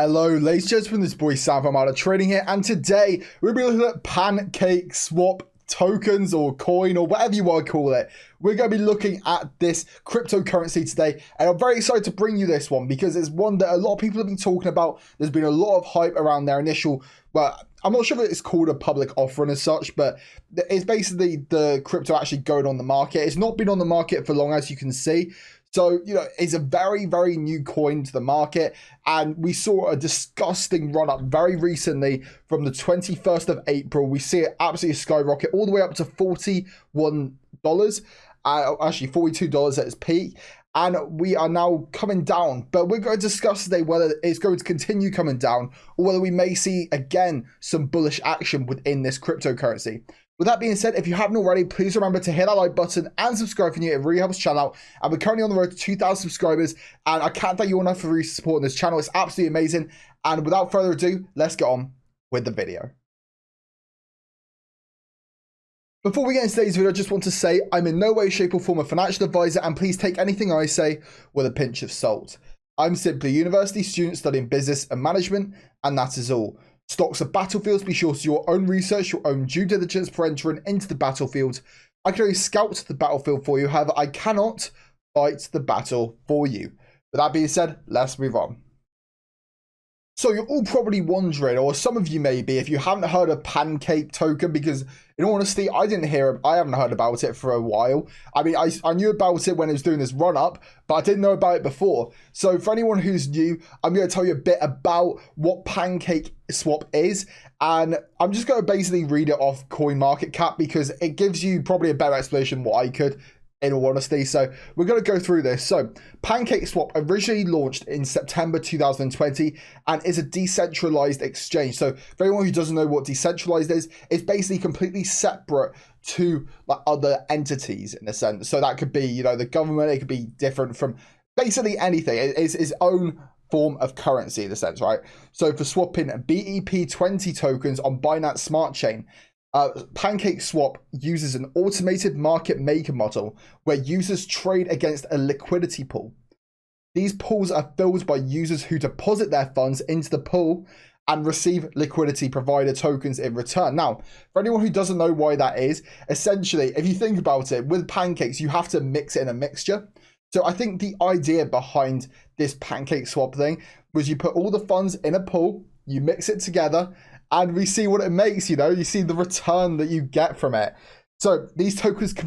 Hello, ladies and gentlemen, this boy Sam from Out of Trading here, and today we're going to be looking at Pancakeswap tokens or coin or whatever you want to call it. We're going to be looking at this cryptocurrency today, and I'm very excited to bring you this one because it's one that a lot of people have been talking about. There's been a lot of hype around their initial, well, I'm not sure if it's called a public offering as such, but it's basically the crypto actually going on the market. It's not been on the market for long, as you can see. So, it's a very, very new coin to the market. And we saw a disgusting run up very recently from the 21st of April. We see it absolutely skyrocket all the way up to $41, actually $42 at its peak. And we are now coming down. But we're going to discuss today whether it's going to continue coming down or whether we may see, again, some bullish action within this cryptocurrency. With that being said, if you haven't already, please remember to hit that like button and subscribe if you're new. It really helps the channel out. And we're currently on the road to 2,000 subscribers. And I can't thank you enough for really supporting this channel. It's absolutely amazing. And without further ado, let's get on with the video. Before we get into today's video, I just want to say I'm in no way, shape or form a financial advisor. And please take anything I say with a pinch of salt. I'm simply a university student studying business and management. And that is all. Stocks are battlefields. Be sure to do your own research, your own due diligence before entering into the battlefield. I can only scout the battlefield for you. However, I cannot fight the battle for you. With that being said, let's move on. So you're all probably wondering, or some of you maybe, if you haven't heard of Pancake token, because in all honesty, I haven't heard about it for a while. I mean, I knew about it when it was doing this run up, but I didn't know about it before. So for anyone who's new, I'm going to tell you a bit about what Pancakeswap is. And I'm just going to basically read it off CoinMarketCap because it gives you probably a better explanation than what I could, in all honesty. So we're going to go through this. So Pancakeswap originally launched in September 2020 and is a decentralized exchange. So for anyone who doesn't know what decentralized is, it's basically completely separate to like other entities in a sense. So that could be, the government, it could be different from basically anything. It's its own form of currency in a sense, right? So for swapping BEP20 tokens on Binance Smart Chain, Pancakeswap uses an automated market maker model where users trade against a liquidity pool. These pools are filled by users who deposit their funds into the pool and receive liquidity provider tokens in return. Now, for anyone who doesn't know why that is, essentially, if you think about it, with pancakes, you have to mix it in a mixture. So I think the idea behind this Pancakeswap thing was you put all the funds in a pool, you mix it together, and we see what it makes, you see the return that you get from it. So these tokens can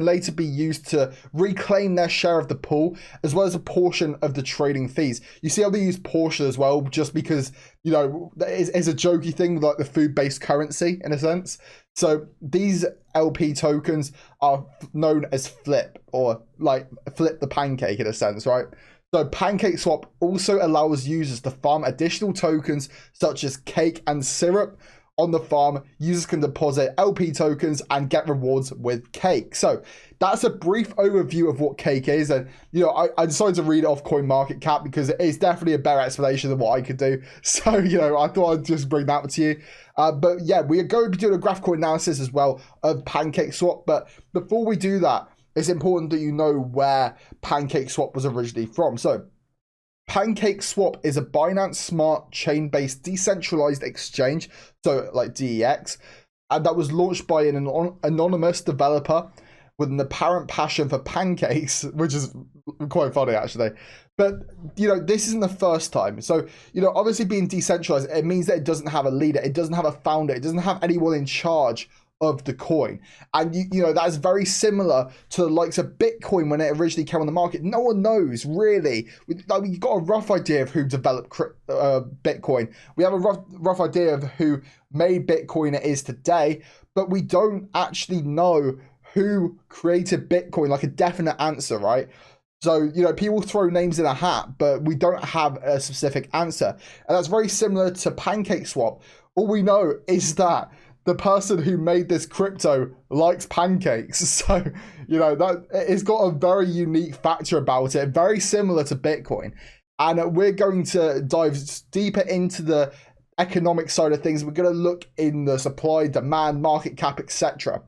later be used to reclaim their share of the pool, as well as a portion of the trading fees. You see how they use portion as well, just because, it's a jokey thing, like the food-based currency in a sense. So these LP tokens are known as flip, or like flip the pancake in a sense, right? So Pancakeswap also allows users to farm additional tokens such as cake and syrup. On the farm, users can deposit LP tokens and get rewards with cake. So that's a brief overview of what cake is. And, I decided to read it off CoinMarketCap because it's definitely a better explanation than what I could do. So, I thought I'd just bring that to you. But yeah, we are going to be doing a graphical analysis as well of Pancakeswap. But before we do that, it's important that you know where Pancakeswap was originally from. So Pancakeswap is a Binance Smart Chain based decentralized exchange, so like DEX, and that was launched by an anonymous developer with an apparent passion for pancakes, which is quite funny actually. But this isn't the first time. So obviously being decentralized, it means that it doesn't have a leader, it doesn't have a founder, it doesn't have anyone in charge of the coin. And that is very similar to the likes of Bitcoin when it originally came on the market. No one knows really. We've got a rough idea of who developed Bitcoin. We have a rough idea of who made Bitcoin it is today, but we don't actually know who created Bitcoin, like a definite answer, right? So, people throw names in a hat, but we don't have a specific answer. And that's very similar to Pancakeswap. All we know is that the person who made this crypto likes pancakes. So, that it's got a very unique factor about it, very similar to Bitcoin. And we're going to dive deeper into the economic side of things. We're going to look in the supply, demand, market cap, etc.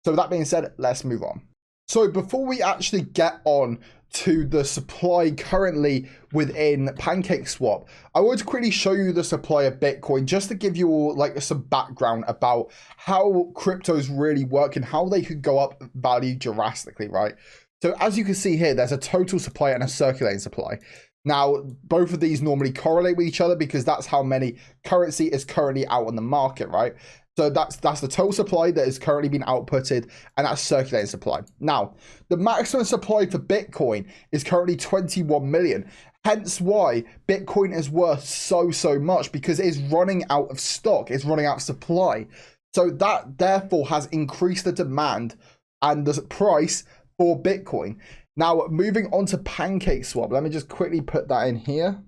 So with that being said, let's move on. So before we actually get on to the supply currently within Pancakeswap, I want to quickly show you the supply of Bitcoin just to give you all like some background about how cryptos really work and how they could go up value drastically, right? So as you can see here, there's a total supply and a circulating supply. Now, both of these normally correlate with each other because that's how many currency is currently out on the market, right? So that's the total supply that is currently being outputted, and that's circulating supply. Now, the maximum supply for Bitcoin is currently 21 million. Hence why Bitcoin is worth so much, because it is running out of stock. It's running out of supply. So that therefore has increased the demand and the price for Bitcoin. Now, moving on to Pancakeswap. Let me just quickly put that in here.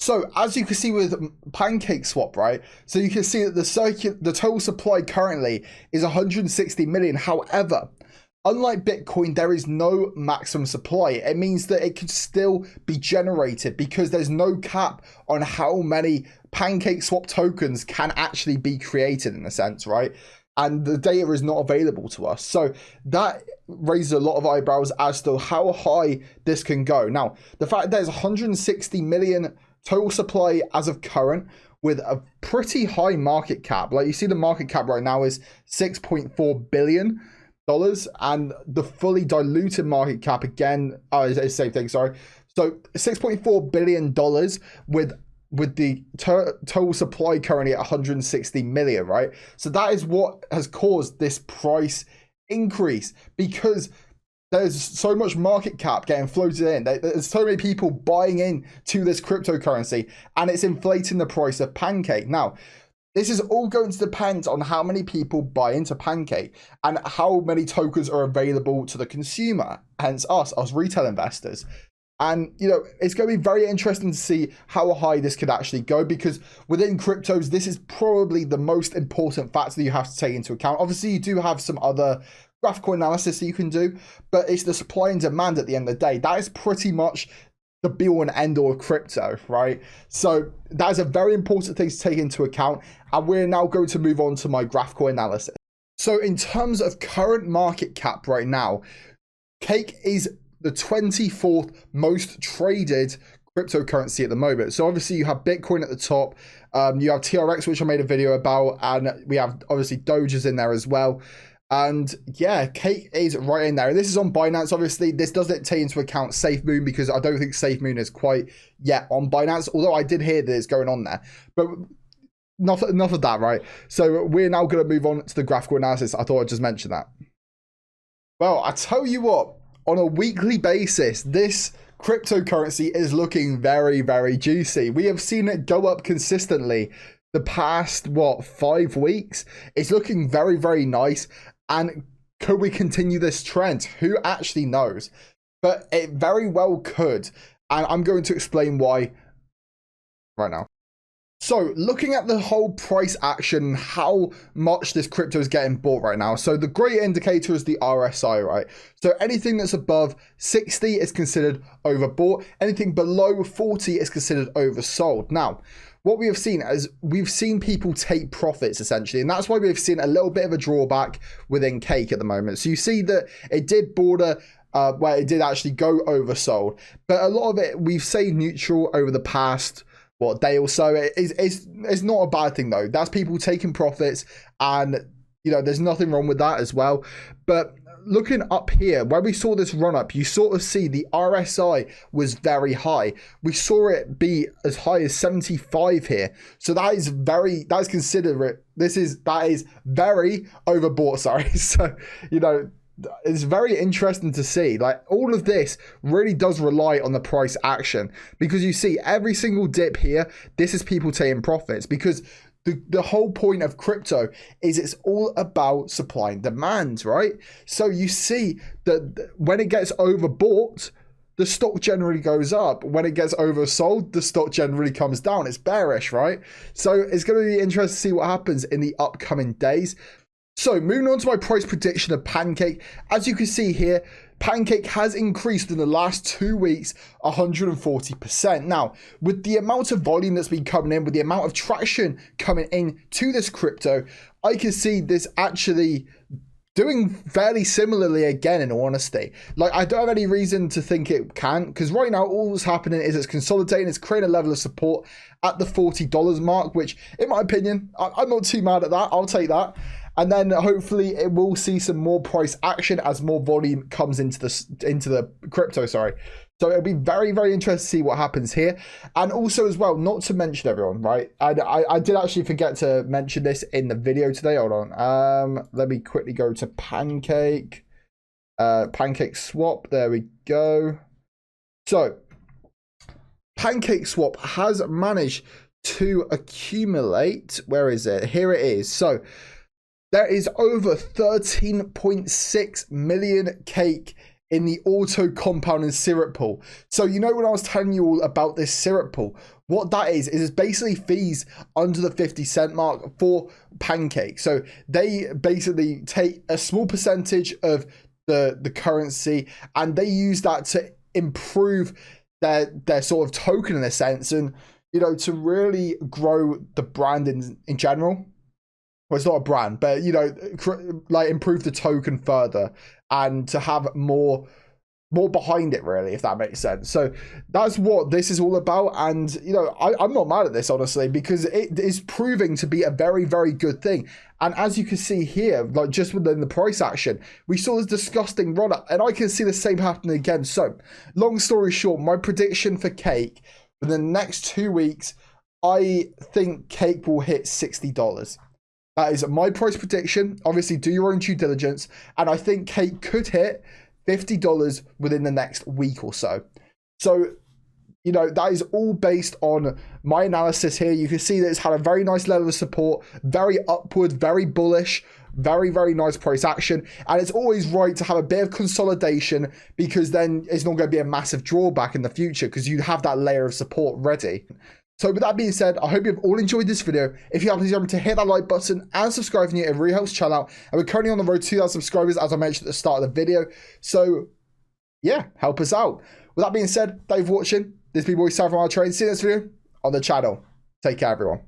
So as you can see with Pancakeswap, right? So you can see that the total supply currently is 160 million. However, unlike Bitcoin, there is no maximum supply. It means that it could still be generated because there's no cap on how many Pancakeswap tokens can actually be created in a sense, right? And the data is not available to us. So that raises a lot of eyebrows as to how high this can go. Now, the fact there's 160 million total supply as of current with a pretty high market cap. Like you see the market cap right now is $6.4 billion, and the fully diluted market cap again, is the same thing, sorry. So $6.4 billion with the total supply currently at 160 million, right? So that is what has caused this price increase, because there's so much market cap getting floated in. There's so many people buying into this cryptocurrency, and it's inflating the price of Pancake. Now, this is all going to depend on how many people buy into Pancake and how many tokens are available to the consumer, hence us retail investors. And, you know, it's going to be very interesting to see how high this could actually go, because within cryptos, this is probably the most important factor that you have to take into account. Obviously, you do have some other graphical analysis that you can do, but it's the supply and demand at the end of the day. That is pretty much the be all and end all of crypto, right? So that is a very important thing to take into account. And we're now going to move on to my graphical analysis. So in terms of current market cap right now, Cake is the 24th most traded cryptocurrency at the moment. So obviously you have Bitcoin at the top, you have TRX, which I made a video about, and we have obviously Doges in there as well. And yeah, Cake is right in there. And this is on Binance. Obviously, this doesn't take into account SafeMoon, because I don't think SafeMoon is quite yet on Binance, although I did hear that it's going on there. But enough of that, right? So we're now going to move on to the graphical analysis. I thought I'd just mention that. Well, I tell you what, on a weekly basis, this cryptocurrency is looking very juicy. We have seen it go up consistently the past, 5 weeks. It's looking very nice. And could we continue this trend? Who actually knows? But it very well could. And I'm going to explain why right now. So looking at the whole price action, how much this crypto is getting bought right now. So the great indicator is the RSI, right? So anything that's above 60 is considered overbought. Anything below 40 is considered oversold. Now, what we have seen is we've seen people take profits essentially, and that's why we've seen a little bit of a drawback within Cake at the moment. So you see that it did border where it did actually go oversold, but a lot of it we've stayed neutral over the past day or so. It's not a bad thing though. That's people taking profits, and you know there's nothing wrong with that as well. But looking up here, where we saw this run up, you sort of see the RSI was very high. We saw it be as high as 75 here. So that is considerate. That is very overbought, sorry. So, you know, it's very interesting to see. Like, all of this really does rely on the price action, because you see every single dip here, this is people taking profits, because the whole point of crypto is it's all about supply and demand, right? So you see that when it gets overbought, the stock generally goes up. When it gets oversold, the stock generally comes down. It's bearish, right? So it's going to be interesting to see what happens in the upcoming days. So moving on to my price prediction of Pancake. As you can see here, Pancake has increased in the last 2 weeks 140%. Now, with the amount of volume that's been coming in, with the amount of traction coming in to this crypto, I can see this actually doing fairly similarly again, in all honesty. Like, I don't have any reason to think it can, because right now all that's happening is it's consolidating, it's creating a level of support at the $40 mark, which in my opinion, I'm not too mad at that. I'll take that. And then hopefully it will see some more price action as more volume comes into the crypto, sorry. So it'll be very, very interesting to see what happens here. And also as well, not to mention everyone, right? I did actually forget to mention this in the video today. Hold on. Let me quickly go to Pancake. Pancakeswap. There we go. So Pancakeswap has managed to accumulate. Where is it? Here it is. So there is over 13.6 million cake in the auto compounding syrup pool. So you know when I was telling you all about this syrup pool, what that is it's basically fees under the 50-cent mark for Pancake. So they basically take a small percentage of the currency and they use that to improve their sort of token in a sense, and you know, to really grow the brand in general. Well, it's not a brand, but you know, like improve the token further and to have more behind it, really, if that makes sense. So that's what this is all about. And you know, I'm not mad at this, honestly, because it is proving to be a very, very good thing. And as you can see here, like just within the price action, we saw this disgusting run up, and I can see the same happening again. So long story short, my prediction for Cake for the next 2 weeks, I think Cake will hit $60. That is my price prediction. Obviously, do your own due diligence. And I think Cake could hit $50 within the next week or so. So, you know, that is all based on my analysis here. You can see that it's had a very nice level of support, very upward, very bullish, very, very nice price action. And it's always right to have a bit of consolidation, because then it's not going to be a massive drawback in the future because you have that layer of support ready. So with that being said, I hope you've all enjoyed this video. If you have, please remember to hit that like button and subscribe if you're new. It really helps the channel out. And we're currently on the road to 2,000 subscribers, as I mentioned at the start of the video. So yeah, help us out. With that being said, thank you for watching. This has been Smart Chain. See you in this video on the channel. Take care, everyone.